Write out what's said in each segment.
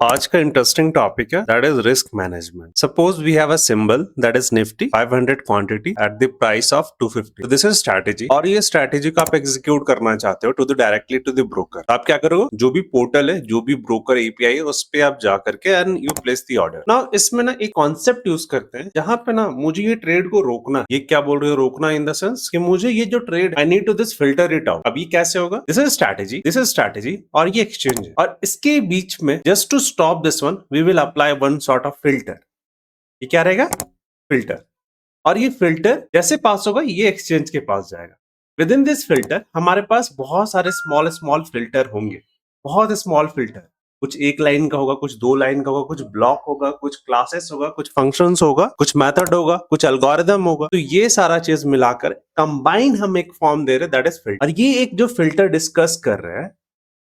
आज का interesting topic है that is risk management. Suppose we have a symbol that is Nifty 500 quantity at the price of 250। This is strategy और ये strategy को आप execute करना चाहते हो to the directly to the broker. आप क्या करोगे, जो भी पोर्टल है, जो भी ब्रोकर एपीआई है, उस पे आप जा करके and you place the order. Now इसमें ना एक कॉन्सेप्ट यूज करते हैं जहां पे ना मुझे ये ट्रेड को रोकना है। ये क्या बोल रहे हो रोकना, इन द सेंस कि मुझे ये जो trade I need to this filter it out. अब ये कैसे होगा? दिस इज स्ट्रैटेजी और ये एक्सचेंज है और इसके बीच में just to stop this one we will apply one sort of filter. ये क्या रहेगा? फिल्टर। और ये फिल्टर जैसे पास होगा ये एक्सचेंज के पास जाएगा। विद इन दिस फिल्टर हमारे पास बहुत सारे स्मॉल स्मॉल फिल्टर होंगे, बहुत स्मॉल फिल्टर। कुछ एक लाइन का होगा, कुछ दो लाइन का होगा, कुछ ब्लॉक होगा, कुछ क्लासेस होगा, कुछ फंक्शंस होगा, कुछ मेथड होगा, कुछ एल्गोरिदम होगा। तो ये सारा चीज मिलाकर कंबाइन हम एक फॉर्म दे रहे हैं दैट इज फिल्टर। और ये एक जो फिल्टर डिस्कस कर रहे हैं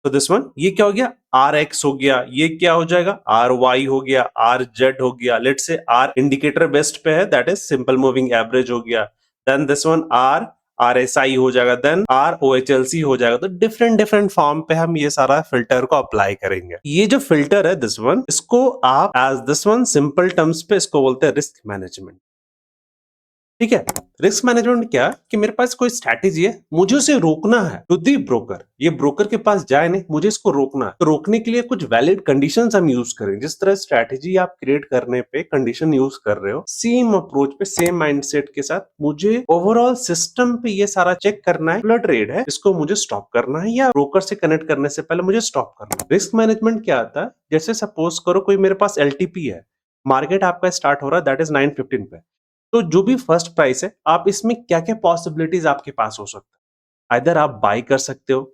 तो दिस वन, ये क्या हो गया? आर एक्स हो गया, ये क्या हो जाएगा? आर वाई हो गया, आर जेड हो गया। लेट से आर इंडिकेटर बेस्ट पे है that is simple moving average हो गया। Then this one R R S I हो जाएगा, then R O H L C हो जाएगा। तो डिफरेंट डिफरेंट फॉर्म पे हम ये सारा फिल्टर को अप्लाई करेंगे। ये जो फिल्टर है दिस वन, इसको आप as this one simple terms पे इसको बोलते हैं रिस्क मैनेजमेंट। ठीक है। रिस्क मैनेजमेंट क्या कि मेरे पास कोई स्ट्रैटेजी है, मुझे उसे रोकना है टू दी ब्रोकर। ये ब्रोकर के पास जाए नहीं, मुझे इसको रोकना है। तो रोकने के लिए कुछ वैलिड कंडीशंस हम यूज करें। जिस तरह स्ट्रैटेजी आप क्रिएट करने पे कंडीशन यूज कर रहे हो, सेम अप्रोच पे सेम माइंडसेट के साथ मुझे ओवरऑल सिस्टम पे ये सारा चेक करना है। फ्लड ट्रेड है, इसको मुझे स्टॉप करना है या ब्रोकर से कनेक्ट करने से पहले मुझे स्टॉप करना है। रिस्क मैनेजमेंट क्या आता है? जैसे सपोज करो कोई मेरे पास एलटीपी है, मार्केट आपका स्टार्ट हो रहा है दैट इज 915 पे। तो जो भी फर्स्ट प्राइस है, आप इसमें क्या क्या पॉसिबिलिटीज आपके पास हो सकता है? आइदर आप बाई कर सकते हो,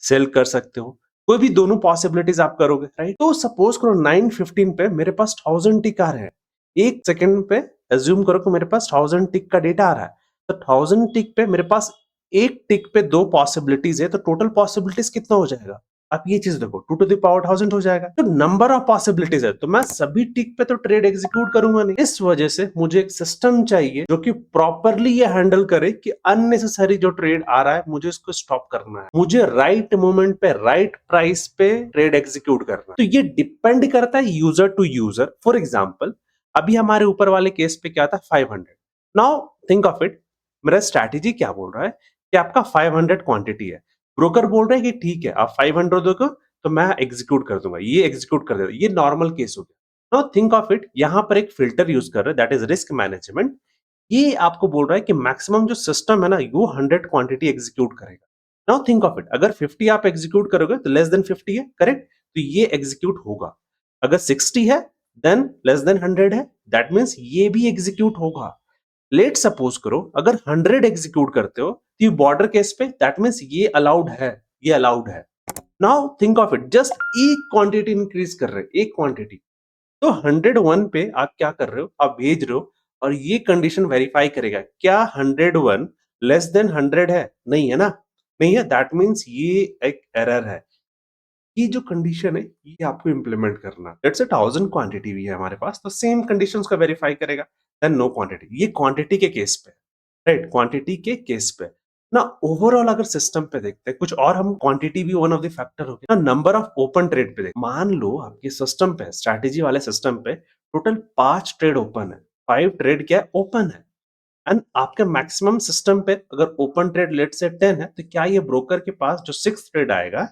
सेल कर सकते हो, कोई भी दोनों पॉसिबिलिटीज आप करोगे, राइट? तो सपोज करो 915 पे मेरे पास 1000 टिक आ रहे हैं। एक सेकंड पे एज्यूम करो कि मेरे पास 1000 टिक का डेटा आ रहा है। तो 1000 टिक पे मेरे पास एक टिक पे दो पॉसिबिलिटीज है, तो टोटल पॉसिबिलिटीज कितना हो जाएगा? आप ये चीज देखो, 2 टू द पावर 1000 हो जाएगा। तो नंबर ऑफ पॉसिबिलिटीज है, तो मैं सभी टिक पे तो ट्रेड एग्जीक्यूट करूंगा नहीं। इस वजह से मुझे एक सिस्टम चाहिए जो कि प्रॉपरली ये हैंडल करे कि अननेसेसरी जो ट्रेड आ रहा है मुझे इसको स्टॉप करना है, मुझे राइट मोमेंट पे राइट प्राइस पे ट्रेड एग्जीक्यूट करना है। तो ये डिपेंड करता है user to user. For example, अभी हमारे ऊपर वाले केस पे क्या था? 500। नाउ थिंक ऑफ इट, मेरा स्ट्रैटेजी क्या बोल रहा है कि आपका 500 क्वांटिटी है, ब्रोकर बोल रहे हैं कि ठीक है आप 500 दोगे तो मैं एग्जीक्यूट कर दूंगा, ये एग्जीक्यूट कर देगा। ये नॉर्मल केस हो गया। नाउ थिंक ऑफ इट, यहां पर एक फिल्टर यूज कर रहे हैं दैट इज रिस्क मैनेजमेंट। ये आपको बोल रहा है कि मैक्सिमम जो सिस्टम है ना वो 100 क्वांटिटी एग्जीक्यूट करेगा। नाउ थिंक ऑफ इट, अगर 50 आप एग्जीक्यूट करोगे तो लेस देन 50 है, करेक्ट? तो ये एग्जीक्यूट होगा। अगर 60 है देन लेस देन 100 है, दैट मीन्स ये भी एग्जीक्यूट होगा। लेट सपोज करो अगर 100 एग्जीक्यूट करते हो तो ये बॉर्डर केस पे दैट मीन्स ये अलाउड है, ये अलाउड है। Now think of it, just एक क्वांटिटी इंक्रीज कर रहे हैं, एक क्वांटिटी। तो 101 पे आप क्या कर रहे हो? आप भेज रहे हो और ये कंडीशन वेरीफाई करेगा क्या 101 लेस देन 100 है? नहीं है ना, नहीं है, दैट मीन्स ये एक एरर है। ये जो कंडीशन है ये आपको इंप्लीमेंट करना। लेट्स से 1000 क्वांटिटी भी है हमारे पास, तो सेम कंडीशंस का वेरीफाई करेगा, देन नो क्वांटिटी। ये क्वांटिटी के केस पे, राइट? क्वांटिटी के केस पे ना। ओवरऑल अगर सिस्टम पे देखते हैं कुछ और, हम क्वांटिटी भी वन ऑफ द फैक्टर हो गया ना। नंबर ऑफ ओपन ट्रेड पे मान लो आपके सिस्टम पे, स्ट्रैटेजी वाले सिस्टम पे टोटल 5 ट्रेड ओपन है, 5 ट्रेड क्या ओपन है। एंड आपके मैक्सिमम सिस्टम पे अगर ओपन ट्रेड लेट से 10 है, तो क्या ये ब्रोकर के पास जो 6 ट्रेड आएगा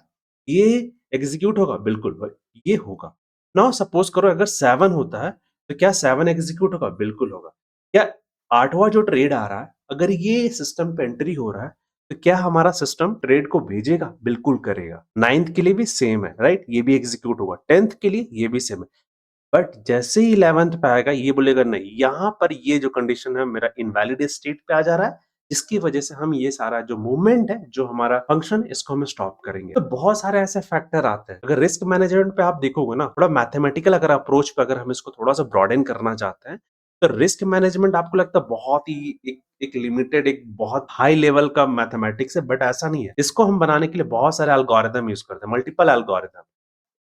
ये एग्जीक्यूट होगा? बिल्कुल भाई ये होगा। नाउ सपोज करो अगर 7 होता है तो क्या 7 एग्जीक्यूट होगा? बिल्कुल होगा। क्या 8वां जो ट्रेड आ रहा है अगर ये सिस्टम पे एंट्री हो रहा है तो क्या हमारा सिस्टम ट्रेड को भेजेगा? बिल्कुल करेगा। 9th के लिए भी सेम है, राइट? ये भी एग्जीक्यूट होगा। 10th के लिए ये भी सेम है। बट जैसे ही 11th पे आएगा ये बोलेगा नहीं, यहाँ पर ये जो कंडीशन है मेरा इनवैलिड स्टेट पे आ जा रहा है, इसकी वजह से हम ये सारा जो मूवमेंट है, जो हमारा फंक्शन, इसको हम स्टॉप करेंगे। तो बहुत सारे ऐसे फैक्टर आते हैं। अगर रिस्क मैनेजमेंट पे आप देखोगे ना, थोड़ा मैथमेटिकल अगर अप्रोच पे अगर हम इसको थोड़ा सा ब्रॉडेन करना चाहते हैं, तो रिस्क मैनेजमेंट आपको लगता है बहुत ही एक लिमिटेड, एक बहुत हाई लेवल का मैथमेटिक्स है, बट ऐसा नहीं है। इसको हम बनाने के लिए बहुत सारे एल्गोरिदम यूज करते हैं, मल्टीपल एल्गोरिदम,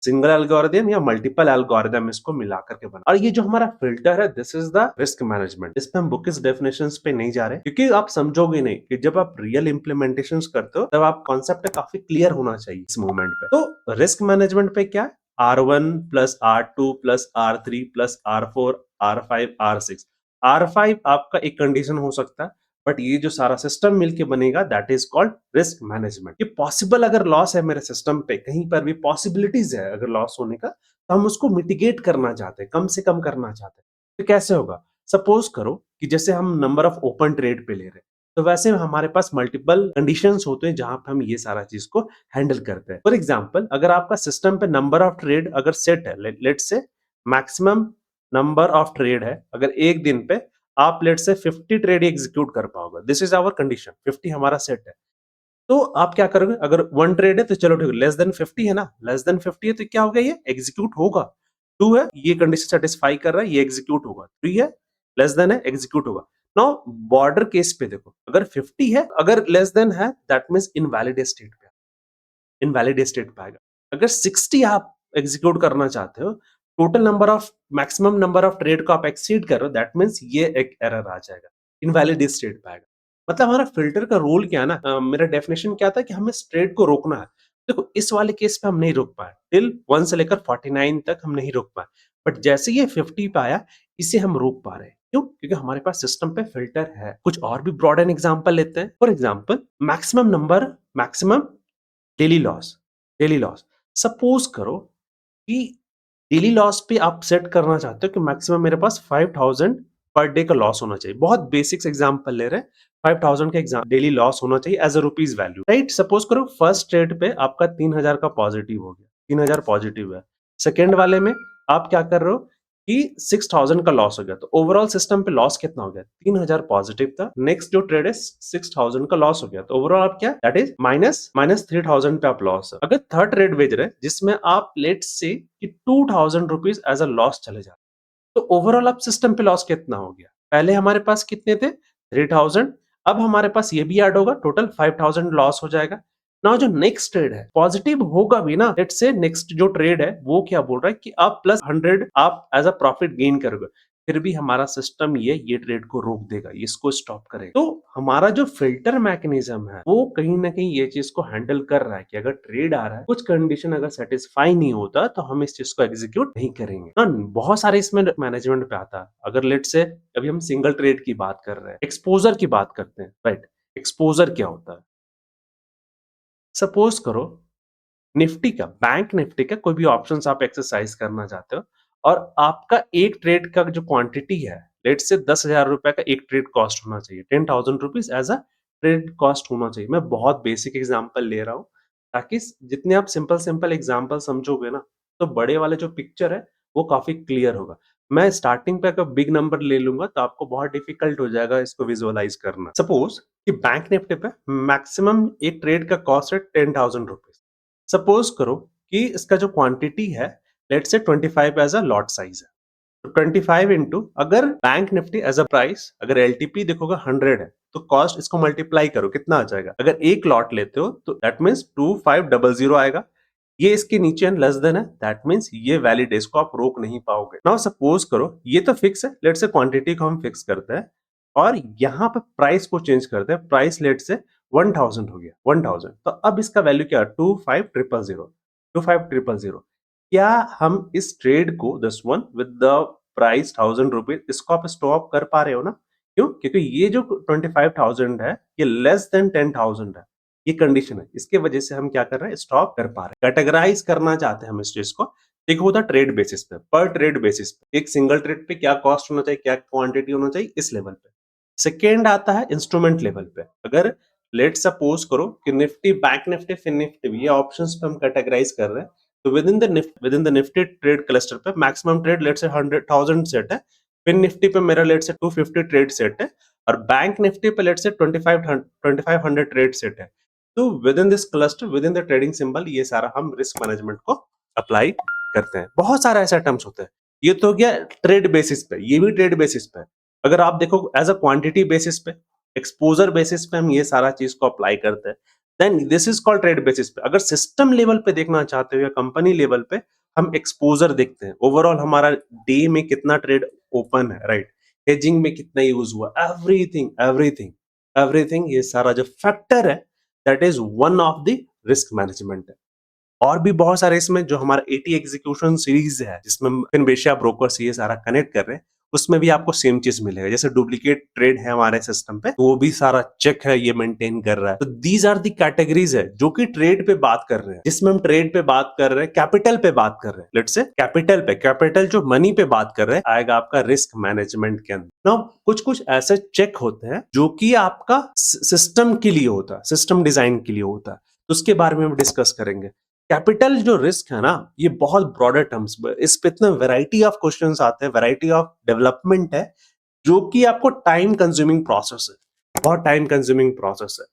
सिंगल एल्गोरिदम या मल्टीपल एल्गोरिदम इसको मिलाकर के बना। और ये जो हमारा फिल्टर है this is the risk management. इस पे हम बुकिश डेफिनेशंस पे नहीं जा रहे क्योंकि आप समझोगे नहीं कि जब आप रियल इंप्लीमेंटेशंस करते हो तब आप कॉन्सेप्ट काफी क्लियर होना चाहिए इस मोमेंट पे। तो रिस्क मैनेजमेंट पे क्या R1 plus R2 plus R3 plus R4 R5 R6। R5 आपका एक कंडीशन हो सकता है, बट ये जो सारा सिस्टम मिलके बनेगा that is called risk management. ये पॉसिबल अगर लॉस है मेरे सिस्टम पे, कहीं पर भी पॉसिबिलिटीज है अगर लॉस होने का, तो हम उसको मिटिगेट करना चाहते हैं, कम से कम करना चाहते हैं। तो कैसे होगा? सपोज करो कि जैसे हम नंबर ऑफ ओपन ट्रेड पे ले रहे हैं, तो वैसे हमारे पास मल्टीपल कंडीशंस होते हैं जहां पे हम ये सारा चीज को हैंडल करते हैं। फॉर एग्जांपल, अगर आपका सिस्टम पे नंबर ऑफ ट्रेड अगर सेट है, let's say maximum number of trade है, अगर एक दिन पे आप लेट्स से 50 ट्रेड एग्जीक्यूट कर पाओगे, दिस इज आवर कंडीशन, 50 हमारा सेट है। तो आप क्या करोगे? अगर वन ट्रेड है तो चलो ठीक है, लेस देन 50 है ना, लेस देन 50 है तो क्या होगा? ये एग्जीक्यूट होगा। टू है, ये कंडीशन सेटिस्फाई कर रहा है, ये एग्जीक्यूट होगा। थ्री है, लेस देन है, एग्जीक्यूट होगा। नाउ बॉर्डर केस पे देखो, अगर 50 है, अगर लेस देन है, दैट मींस इनवैलिड स्टेट पे, इनवैलिड स्टेट पे आएगा। अगर 60 आप एग्जीक्यूट करना चाहते हो, total number of maximum number of trade को आप एक्सीड कर रहे हो, दैट मींस ये एक एरर आ जाएगा, इनवैलिड स्टेट पे आएगा। मतलब हमारा फिल्टर का रोल क्या है ना, मेरा डेफिनेशन क्या था कि हमें इस ट्रेड को रोकना है। देखो इस वाले केस पे हम नहीं रोक पाए, टिल 1 से लेकर 49 तक हम नहीं रोक पाए, बट जैसे ये 50 पे आया, इसे हम रोक पा रहे हैं। क्यों? क्योंकि हमारे पास सिस्टम पे फिल्टर है। कुछ और भी ब्रॉड एन एग्जांपल लेते हैं। For example, maximum daily loss, daily loss. Suppose करो कि डेली लॉस पे आप सेट करना चाहते हो कि मैक्सिमम मेरे पास 5000 पर डे का लॉस होना चाहिए। बहुत बेसिक्स एग्जांपल ले रहे हैं। 5000 का एग्जाम डेली लॉस होना चाहिए as a rupees value, right? Suppose करो फर्स्ट ट्रेड पे आपका 3000 का पॉजिटिव हो गया, 3000 पॉजिटिव है। सेकेंड वाले में आप क्या कर रहे हो कि 6000 का लॉस हो गया, तो ओवरऑल सिस्टम पे लॉस कितना हो गया? 3000 पॉजिटिव था। नेक्स्ट जो ट्रेड है 6000 का लॉस हो गया, तो ओवरऑल आप क्या, दैट इज माइनस माइनस 3000 पे आप लॉस है। अगर थर्ड ट्रेड भेज रहे हैं जिसमें आप लेट्स से कि 2000 रुपीज एज अ लॉस चले जाते, तो ओवरऑल अब सिस्टम पे लॉस कितना हो गया? पहले हमारे पास कितने थे? 3000। अब हमारे पास ये भी ऐड होगा, टोटल 5000 लॉस हो जाएगा। नाउ जो नेक्स्ट ट्रेड है पॉजिटिव होगा भी ना, लेट्स से नेक्स्ट जो ट्रेड है वो क्या बोल रहा है कि आप प्लस 100 आप एज अ प्रॉफिट गेन करोगे, फिर भी हमारा सिस्टम ये ट्रेड को रोक देगा, इसको स्टॉप करेगा। तो हमारा जो फिल्टर मैकेनिज्म है वो कहीं ना कहीं ये चीज को हैंडल कर रहा है कि अगर ट्रेड आ रहा है, कुछ कंडीशन अगर सेटिस्फाई नहीं होता, तो हम इस चीज को एग्जीक्यूट नहीं करेंगे ना। बहुत सारे इसमें मैनेजमेंट पे आता है। अगर लेट से अभी हम सिंगल ट्रेड की बात कर रहे हैं, एक्सपोजर की बात करते हैं, राइट? एक्सपोजर क्या होता है? सपोज करो निफ्टी का, बैंक निफ्टी का कोई भी ऑप्शंस आप एक्सरसाइज करना चाहते हो, और आपका एक ट्रेड का जो क्वांटिटी है, लेट से 10,000 रुपए का एक ट्रेड कॉस्ट होना चाहिए, 10,000 rupees as a trade cost होना चाहिए। मैं बहुत बेसिक एग्जांपल ले रहा हूँ, ताकि जितने आप सिंपल सिंपल एग्जांपल समझोगे ना, तो बड़े वाले जो पिक्चर है वो काफी क्लियर होगा। मैं स्टार्टिंग पे अगर बिग नंबर ले लूंगा तो आपको बहुत डिफिकल्ट हो जाएगा इसको विजुअलाइज करना। सपोज कि बैंक निफ्टी पे मैक्सिमम एक ट्रेड का कॉस्ट है 10,000 रुपीज। सपोज करो कि इसका जो क्वांटिटी है let's say 25 as a lot size है, तो 25 इंटू, अगर bank Nifty as a price, अगर एलटीपी देखोगे 100 है, तो कॉस्ट इसको मल्टीप्लाई करो, कितना आ जाएगा? अगर एक लॉट लेते हो तो दैट मींस 2500 आएगा। ये इसके नीचे लेस देन है, दैट मींस ये वैलिड है, इसको आप रोक नहीं पाओगे। नाउ सपोज करो ये तो फिक्स है, लेट्स से क्वांटिटी को हम फिक्स करते हैं और यहाँ पे प्राइस को चेंज करते हैं। प्राइस लेट से 1000 हो गया, 1000, तो अब इसका वैल्यू क्या है? 25000, 25000। क्या हम इस ट्रेड को, this one with the price 1000 rupees, इसको आप स्टॉप कर पा रहे हो ना? क्यों? क्योंकि ये जो 25,000 है ये लेस देन 10,000 है, ये कंडीशन है, इसके वजह से हम क्या कर रहे हैं? स्टॉप कर पा रहे हैं। कैटेगराइज करना चाहते हैं हम इस चीज को। एक होता है ट्रेड बेसिस पे, पर ट्रेड बेसिस पे, एक सिंगल ट्रेड पे क्या कॉस्ट होना चाहिए, क्या क्वांटिटी होना चाहिए, इस लेवल पे। सेकेंड आता है इंस्ट्रूमेंट लेवल पे। अगर लेट सपोज करो कि Nifty, bank Nifty, fin Nifty, ये ऑप्शंस पे हम कैटेगराइज कर रहे हैं, तो within the Nifty trade cluster पे maximum trade let's say 100,000 set है। फिन निफ्टी पे मेरा लेट से 250 ट्रेड सेट है, और बैंक निफ्टी पे लेट से 2500 ट्रेड सेट है। तो with in this cluster, with in the trading symbol, ये सारा हम रिस्क मैनेजमेंट को अप्लाई करते हैं। बहुत सारे ऐसे टर्म्स होते हैं। ये तो हो गया ट्रेड बेसिस पे, ये भी ट्रेड बेसिस पे। अगर आप देखो एज अ क्वांटिटी बेसिस पे, एक्सपोजर बेसिस पे हम ये सारा चीज को अप्लाई करते हैं, then this is called trade basis पे। अगर सिस्टम लेवल पे देखना चाहते हो या कंपनी लेवल पे, हम एक्सपोजर देखते हैं, ओवरऑल हमारा डे में कितना ट्रेड ओपन है, राइट? हेजिंग में कितना यूज हुआ, एवरीथिंग एवरीथिंग एवरीथिंग, ये सारा जो फैक्टर है that is one of the risk management है। और भी बहुत सारे इसमें जो हमारा 80 एग्जीक्यूशन सीरीज है जिसमें फिनबेशिया ब्रोकर से ये सारा कनेक्ट कर रहे हैं, उसमें भी आपको सेम चीज मिलेगा। जैसे डुप्लीकेट ट्रेड है हमारे सिस्टम पे, तो वो भी सारा चेक है, ये मेंटेन कर रहा है। तो दीज आर दी कैटेगरीज है जो कि ट्रेड पे बात कर रहे हैं, जिसमें हम ट्रेड पे बात कर रहे हैं, कैपिटल पे बात कर रहे हैं। लेट्स से कैपिटल पे, कैपिटल जो मनी पे बात कर रहे हैं, आएगा आपका रिस्क मैनेजमेंट के अंदर। नाउ कुछ कुछ ऐसे चेक होते हैं जो कि आपका सिस्टम के लिए होता है, सिस्टम डिजाइन के लिए होता है, तो उसके बारे में हम डिस्कस करेंगे। कैपिटल जो रिस्क है ना, ये बहुत ब्रॉडर टर्म्स, इस पे इतना वैरायटी ऑफ क्वेश्चंस आते हैं, वैरायटी ऑफ डेवलपमेंट है, जो कि आपको टाइम कंज्यूमिंग प्रोसेस है, बहुत टाइम कंज्यूमिंग प्रोसेस है।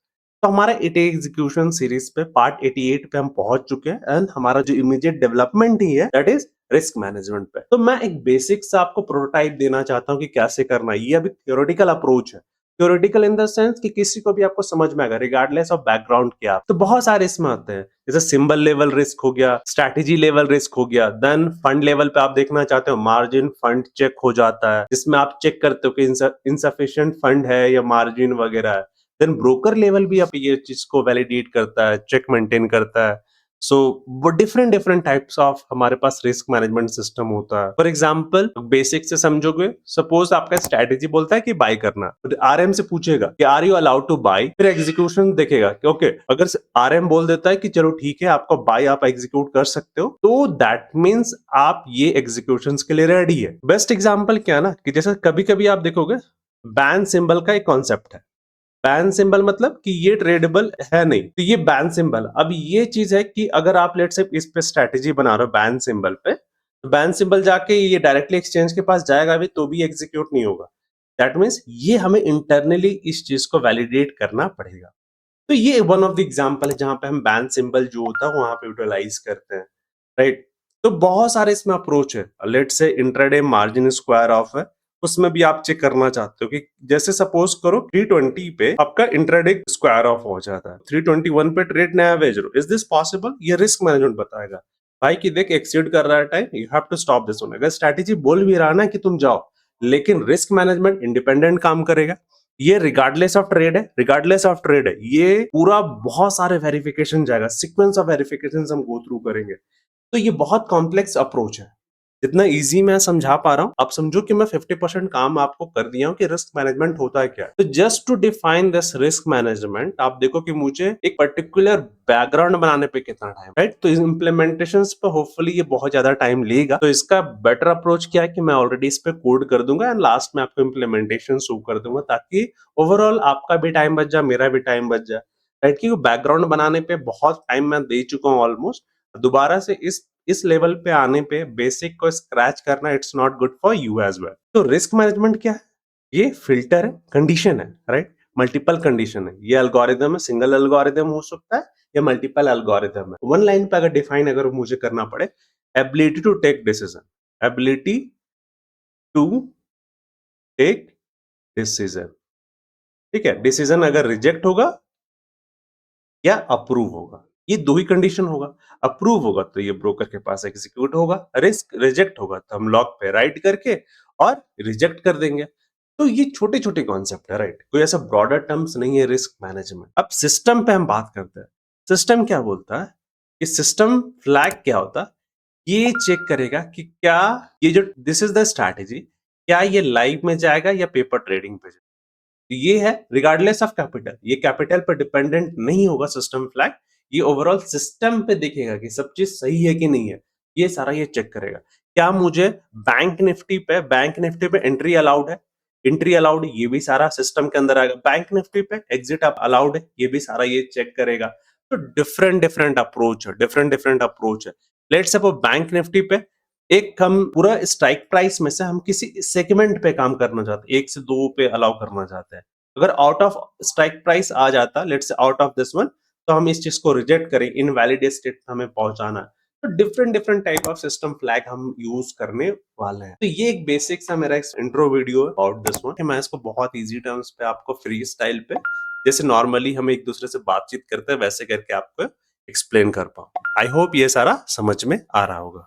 तो हमारा 80 एग्जीक्यूशन सीरीज पे पार्ट 88 पे हम पहुंच चुके हैं, एंड हमारा जो इमीडिएट डेवलपमेंट ही है दैट इज रिस्क मैनेजमेंट पे। तो मैं एक बेसिक सा आपको प्रोटोटाइप देना चाहता हूं कि कैसे करना है। ये अभी थियोरेटिकल अप्रोच है, थ्योरेटिकल इन द सेंस कि किसी को भी आपको समझ में आएगा रिगार्डलेस ऑफ बैकग्राउंड क्या। तो बहुत सारे इसमें आते हैं, जैसे सिंबल लेवल रिस्क हो गया, स्ट्रैटेजी लेवल रिस्क हो गया, देन फंड लेवल पे आप देखना चाहते हो, मार्जिन फंड चेक हो जाता है, जिसमें आप चेक करते हो कि इनसफिशिएंट फंड है या मार्जिन वगैरह है। देन ब्रोकर लेवल भी आप ये चीज को वैलिडेट करता है, चेक मेंटेन करता है। सो वो डिफरेंट डिफरेंट टाइप्स ऑफ हमारे पास रिस्क मैनेजमेंट सिस्टम होता है। फॉर एग्जांपल बेसिक से समझोगे, सपोज आपका स्ट्रैटेजी बोलता है कि बाय करना, आरएम से पूछेगा कि are you allowed to buy, फिर एग्जीक्यूशन देखेगा कि ओके, अगर आरएम बोल देता है कि चलो ठीक है आपको बाय, आप एग्जीक्यूट कर सकते हो, तो दैट मीन्स आप ये एग्जीक्यूशन के लिए रेडी है। बेस्ट एग्जाम्पल क्या ना, कि जैसे कभी कभी आप देखोगे बैन सिंबल का एक कॉन्सेप्ट है। बैन सिंबल मतलब कि ये ट्रेडेबल है नहीं, तो ये बैन सिंबल। अब ये चीज है कि अगर आप लेट से इस पे स्ट्रैटेजी बना रहे हो बैन सिंबल पे, तो बैन सिंबल जाके ये डायरेक्टली एक्सचेंज के पास जाएगा भी तो भी एग्जीक्यूट नहीं होगा। दैट मीन्स ये हमें इंटरनली इस चीज को वैलिडेट करना पड़ेगा। तो ये वन ऑफ द एग्जांपल है जहां पे हम बैन सिंबल जो होता है वहां पे यूटिलाइज करते हैं, राइट। तो बहुत सारे इसमें अप्रोच है। लेट से इंट्राडे मार्जिन स्क्वायर ऑफ है, उसमें भी आप चेक करना चाहते हो कि जैसे सपोज करो 320 पे आपका इंट्राडे स्क्वायर ऑफ हो जाता है, 321 पे ट्रेड नया भेज रहे हो, इज दिस पॉसिबल? ये रिस्क मैनेजमेंट बताएगा भाई कि देख एक्सीड कर रहा है time, you have to stop this one. अगर स्ट्रैटेजी बोल भी रहा ना कि तुम जाओ, लेकिन रिस्क मैनेजमेंट इंडिपेंडेंट काम करेगा। ये रिगार्डलेस ऑफ ट्रेड है, रिगार्डलेस ऑफ ट्रेड है, ये पूरा बहुत सारे वेरिफिकेशन जाएगा, सीक्वेंस ऑफ वेरिफिकेशन हम गो थ्रू करेंगे। तो ये बहुत कॉम्प्लेक्स अप्रोच है। जितना इजी मैं समझा पा रहा हूं, आप समझो कि मैं 50% काम आपको कर दिया हूं कि रिस्क मैनेजमेंट होता है क्या। तो just to define this risk management, आप देखो कि मुझे एक पर्टिकुलर बैकग्राउंड बनाने पे कितना टाइम, राइट। तो इस इम्प्लीमेंटेशंस पे होपफुली ये बहुत ज्यादा टाइम लेगा। तो इसका बेटर अप्रोच क्या है कि मैं ऑलरेडी इस पे कोड कर दूंगा एंड लास्ट में आपको इम्प्लीमेंटेशन शो कर दूंगा, ताकि ओवरऑल आपका भी टाइम बच जाए, मेरा भी टाइम बच जाए, राइट। क्योंकि बैकग्राउंड बनाने पे बहुत टाइम मैं दे चुका हूँ ऑलमोस्ट। दोबारा से इस लेवल पे आने पे बेसिक को स्क्रैच करना, it's not good for you as well. तो रिस्क मैनेजमेंट क्या है? ये फिल्टर है, कंडीशन है, राइट। मल्टीपल कंडीशन है, ये एल्गोरिदम है, सिंगल एल्गोरिदम हो सकता है या मल्टीपल एल्गोरिदम है। वन लाइन पे अगर डिफाइन अगर मुझे करना पड़े, ability to take decision, ability to take decision, ठीक है। डिसीजन अगर रिजेक्ट होगा या अप्रूव होगा, ये दो ही कंडीशन होगा। अप्रूव होगा तो ये ब्रोकर के पास एग्जीक्यूट होगा, रिस्क रिजेक्ट होगा तो हम लॉक पे राइट करके और रिजेक्ट कर देंगे। तो ये छोटे छोटे कॉन्सेप्ट है, राइट। कोई ऐसा ब्रॉडर टर्म्स नहीं है रिस्क मैनेजमेंट। अब सिस्टम पे हम बात करते हैं। सिस्टम क्या बोलता है कि सिस्टम फ्लैग क्या होता है, ये चेक करेगा कि क्या ये जो दिस इज द स्ट्रैटेजी, क्या ये लाइव में जाएगा या पेपर ट्रेडिंग पे जाएगा। ये है रिगार्डलेस ऑफ कैपिटल, ये कैपिटल पर डिपेंडेंट नहीं होगा सिस्टम फ्लैग। ये ओवरऑल सिस्टम पे देखेगा कि सब चीज सही है कि नहीं है, ये सारा ये चेक करेगा। क्या मुझे बैंक निफ्टी पे एंट्री अलाउड है, एंट्री अलाउड, ये भी सारा सिस्टम के अंदर आएगा। बैंक निफ्टी पे एग्जिट अलाउड है, ये भी सारा ये चेक करेगा। तो डिफरेंट डिफरेंट अप्रोच है, डिफरेंट डिफरेंट अप्रोच है। लेट्स सपोज बैंक निफ्टी पे एक हम पूरा स्ट्राइक प्राइस में से हम किसी सेगमेंट पे काम करना चाहते हैं, 1 से 2 पे अलाउ करना चाहते हैं। अगर आउट ऑफ स्ट्राइक प्राइस आ जाता, let's say out of this one, तो हम इस चीज को रिजेक्ट करें, इनवैलिड स्टेट हमें पहुंचाना है। तो different different type of system flag हम यूज करने वाले हैं। तो ये एक बेसिक सा मेरा इंट्रो वीडियो है अबाउट दिस वन। मैं इसको बहुत इजी टर्म्स पे आपको फ्री स्टाइल पे, जैसे नॉर्मली हम एक दूसरे से बातचीत करते हैं वैसे करके आपको एक्सप्लेन कर पाऊं। आई होप ये सारा समझ में आ रहा होगा।